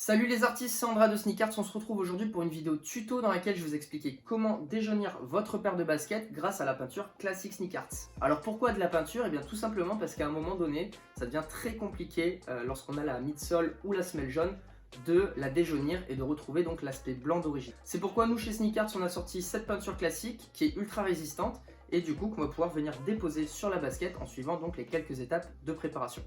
Salut les artistes, c'est Andra de Sneakarts. On se retrouve aujourd'hui pour une vidéo tuto dans laquelle je vais vous expliquer comment déjaunir votre paire de baskets grâce à la peinture classique Sneakarts. Alors pourquoi de la peinture? Eh bien tout simplement parce qu'à un moment donné, ça devient très compliqué lorsqu'on a la midsole ou la semelle jaune de la déjaunir et de retrouver donc l'aspect blanc d'origine. C'est pourquoi nous chez Sneakarts on a sorti cette peinture classique qui est ultra résistante et du coup qu'on va pouvoir venir déposer sur la basket en suivant donc les quelques étapes de préparation.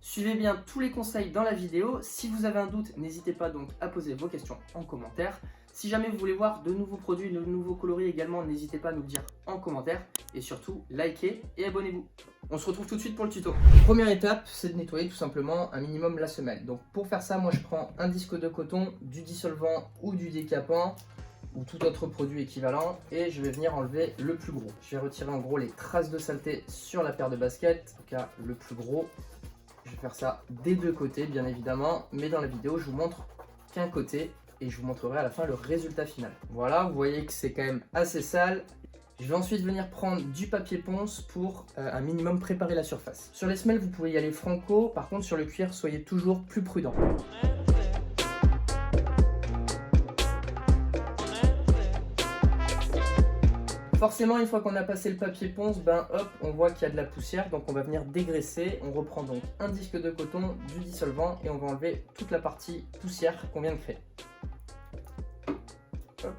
Suivez bien tous les conseils dans la vidéo. Si vous avez un doute, n'hésitez pas donc à poser vos questions en commentaire. Si jamais vous voulez voir de nouveaux produits, de nouveaux coloris également, n'hésitez pas à nous le dire en commentaire. Et surtout, likez et abonnez-vous. On se retrouve tout de suite pour le tuto. Première étape, c'est de nettoyer tout simplement un minimum la semelle. Donc pour faire ça, moi je prends un disque de coton, du dissolvant ou du décapant ou tout autre produit équivalent et je vais venir enlever le plus gros. Je vais retirer en gros les traces de saleté sur la paire de baskets, en tout cas le plus gros. Je vais faire ça des deux côtés bien évidemment, mais dans la vidéo je vous montre qu'un côté et je vous montrerai à la fin le résultat final. Voilà, vous voyez que c'est quand même assez sale. Je vais ensuite venir prendre du papier ponce pour un minimum préparer la surface. Sur les semelles vous pouvez y aller franco, par contre sur le cuir soyez toujours plus prudent. Forcément, une fois qu'on a passé le papier ponce, hop, on voit qu'il y a de la poussière, donc on va venir dégraisser. On reprend donc un disque de coton, du dissolvant et on va enlever toute la partie poussière qu'on vient de créer. Hop.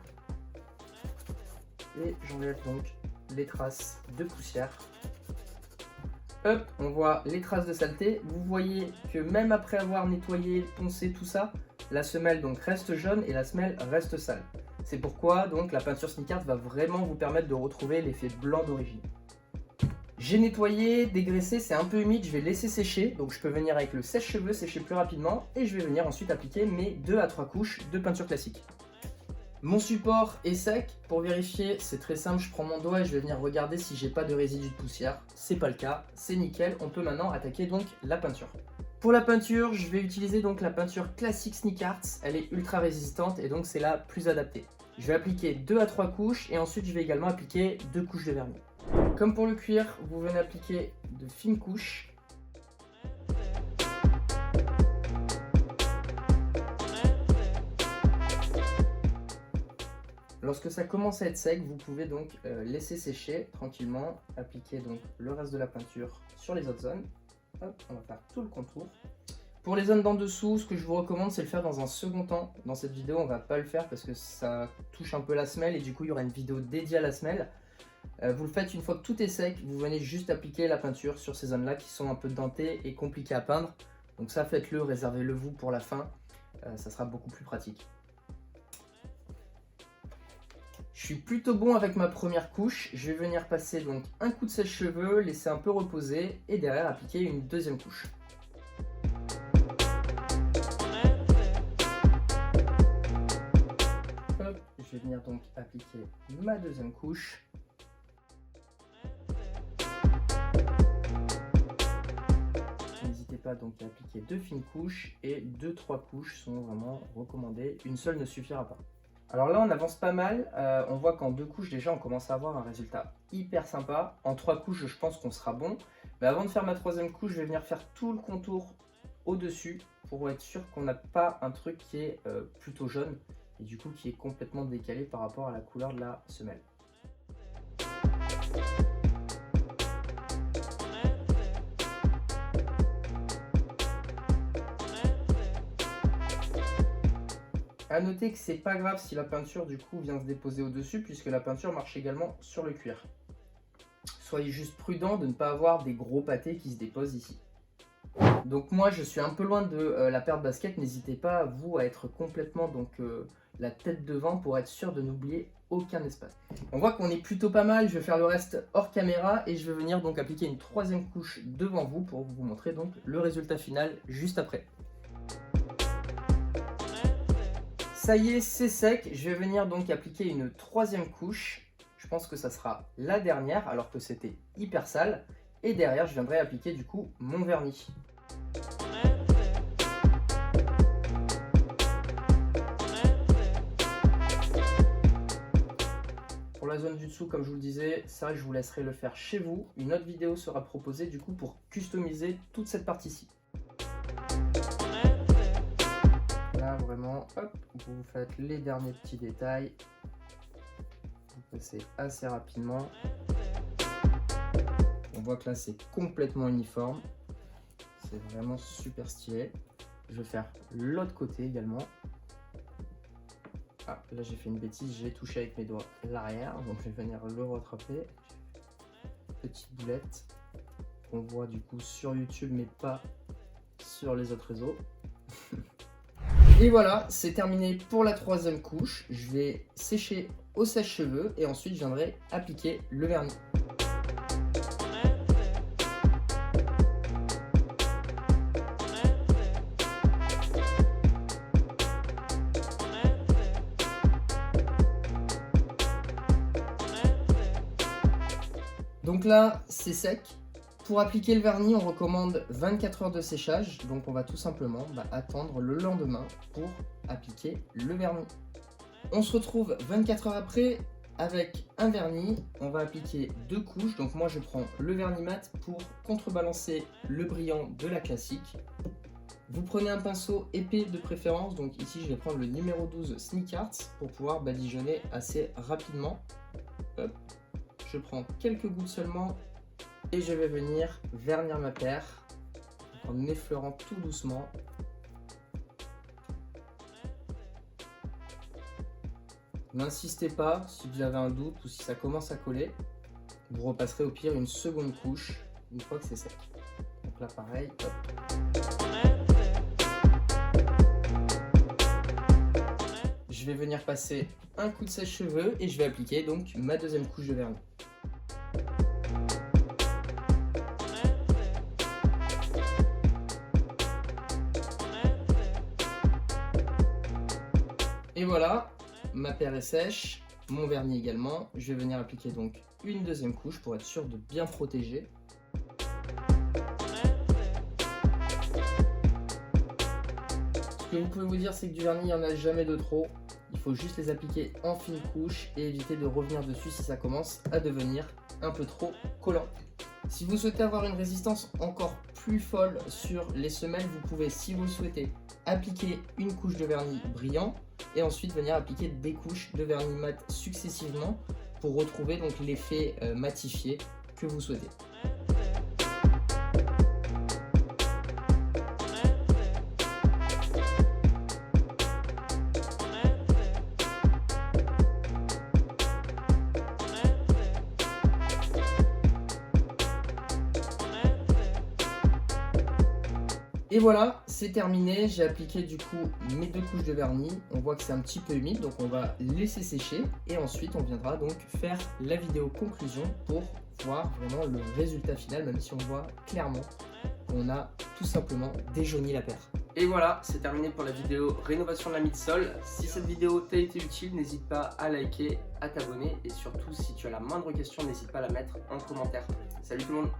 Et j'enlève donc les traces de poussière. Hop, on voit les traces de saleté. Vous voyez que même après avoir nettoyé, poncé tout ça, la semelle donc reste jaune et la semelle reste sale. C'est pourquoi donc la peinture Sneakarts va vraiment vous permettre de retrouver l'effet blanc d'origine. J'ai nettoyé, dégraissé, c'est un peu humide, je vais laisser sécher. Donc je peux venir avec le sèche-cheveux sécher plus rapidement et je vais venir ensuite appliquer mes 2 à 3 couches de peinture classique. Mon support est sec. Pour vérifier, c'est très simple, je prends mon doigt et je vais venir regarder si j'ai pas de résidus de poussière. C'est pas le cas, c'est nickel. On peut maintenant attaquer donc la peinture. Pour la peinture, je vais utiliser donc la peinture classique Sneakarts. Elle est ultra résistante et donc c'est la plus adaptée. Je vais appliquer 2 à 3 couches et ensuite je vais également appliquer 2 couches de vernis. Comme pour le cuir, vous venez appliquer de fines couches. Lorsque ça commence à être sec, vous pouvez donc laisser sécher tranquillement, appliquer donc le reste de la peinture sur les autres zones. Hop, on va faire tout le contour. Pour les zones d'en dessous, ce que je vous recommande, c'est de le faire dans un second temps. Dans cette vidéo, on va pas le faire parce que ça touche un peu la semelle et du coup, il y aura une vidéo dédiée à la semelle. Vous le faites une fois que tout est sec, vous venez juste appliquer la peinture sur ces zones-là qui sont un peu dentées et compliquées à peindre. Donc ça, faites-le, réservez-le vous pour la fin. Ça sera beaucoup plus pratique. Je suis plutôt bon avec ma première couche. Je vais venir passer donc un coup de sèche-cheveux, laisser un peu reposer et derrière appliquer une deuxième couche. Hop, je vais venir donc appliquer ma deuxième couche. N'hésitez pas donc à appliquer 2 fines couches et 2-3 couches sont vraiment recommandées. Une seule ne suffira pas. Alors là on avance pas mal, on voit qu'en 2 couches déjà on commence à avoir un résultat hyper sympa. En 3 couches je pense qu'on sera bon. Mais avant de faire ma troisième couche, je vais venir faire tout le contour au-dessus pour être sûr qu'on n'a pas un truc qui est plutôt jaune et du coup qui est complètement décalé par rapport à la couleur de la semelle. A noter que c'est pas grave si la peinture du coup vient se déposer au-dessus puisque la peinture marche également sur le cuir. Soyez juste prudent de ne pas avoir des gros pâtés qui se déposent ici. Donc moi je suis un peu loin de la paire de basket, n'hésitez pas vous à être complètement la tête devant pour être sûr de n'oublier aucun espace. On voit qu'on est plutôt pas mal, je vais faire le reste hors caméra et je vais venir donc appliquer une troisième couche devant vous pour vous montrer donc le résultat final juste après. Ça y est, c'est sec, je vais venir donc appliquer une troisième couche. Je pense que ça sera la dernière alors que c'était hyper sale. Et derrière, je viendrai appliquer du coup mon vernis. Pour la zone du dessous, comme je vous le disais, ça je vous laisserai le faire chez vous. Une autre vidéo sera proposée du coup pour customiser toute cette partie-ci. Là, vraiment, hop, vous faites les derniers petits détails. Vous passez assez rapidement. On voit que là c'est complètement uniforme. C'est vraiment super stylé. Je vais faire l'autre côté également. Ah, là j'ai fait une bêtise, j'ai touché avec mes doigts l'arrière, donc je vais venir le rattraper. Petite boulette qu'on voit du coup sur YouTube mais pas sur les autres réseaux. Et voilà, c'est terminé pour la troisième couche. Je vais sécher au sèche-cheveux et ensuite je viendrai appliquer le vernis. Donc là, c'est sec. Pour appliquer le vernis, on recommande 24 heures de séchage. Donc on va tout simplement attendre le lendemain pour appliquer le vernis. On se retrouve 24 heures après avec un vernis. On va appliquer 2 couches. Donc moi, je prends le vernis mat pour contrebalancer le brillant de la classique. Vous prenez un pinceau épais de préférence. Donc ici, je vais prendre le numéro 12 Sneak Arts pour pouvoir badigeonner assez rapidement. Hop. Je prends quelques gouttes seulement et je vais venir vernir ma paire en effleurant tout doucement. N'insistez pas si vous avez un doute ou si ça commence à coller. Vous repasserez au pire une seconde couche une fois que c'est sec. Donc là pareil, hop. Je vais venir passer un coup de sèche-cheveux et je vais appliquer donc ma deuxième couche de vernis. Et voilà, ma paire est sèche, mon vernis également. Je vais venir appliquer donc une deuxième couche pour être sûr de bien protéger. Ce que vous pouvez vous dire, c'est que du vernis, il n'y en a jamais de trop. Il faut juste les appliquer en fine couche et éviter de revenir dessus si ça commence à devenir un peu trop collant. Si vous souhaitez avoir une résistance encore plus folle sur les semelles, vous pouvez, si vous le souhaitez, appliquer une couche de vernis brillant et ensuite venir appliquer des couches de vernis mat successivement pour retrouver donc l'effet matifié que vous souhaitez. Et voilà, c'est terminé, j'ai appliqué du coup mes 2 couches de vernis. On voit que c'est un petit peu humide, donc on va laisser sécher. Et ensuite, on viendra donc faire la vidéo conclusion pour voir vraiment le résultat final, même si on voit clairement qu'on a tout simplement déjauni la paire. Et voilà, c'est terminé pour la vidéo rénovation de la midsole. Si cette vidéo t'a été utile, n'hésite pas à liker, à t'abonner. Et surtout, si tu as la moindre question, n'hésite pas à la mettre en commentaire. Salut tout le monde!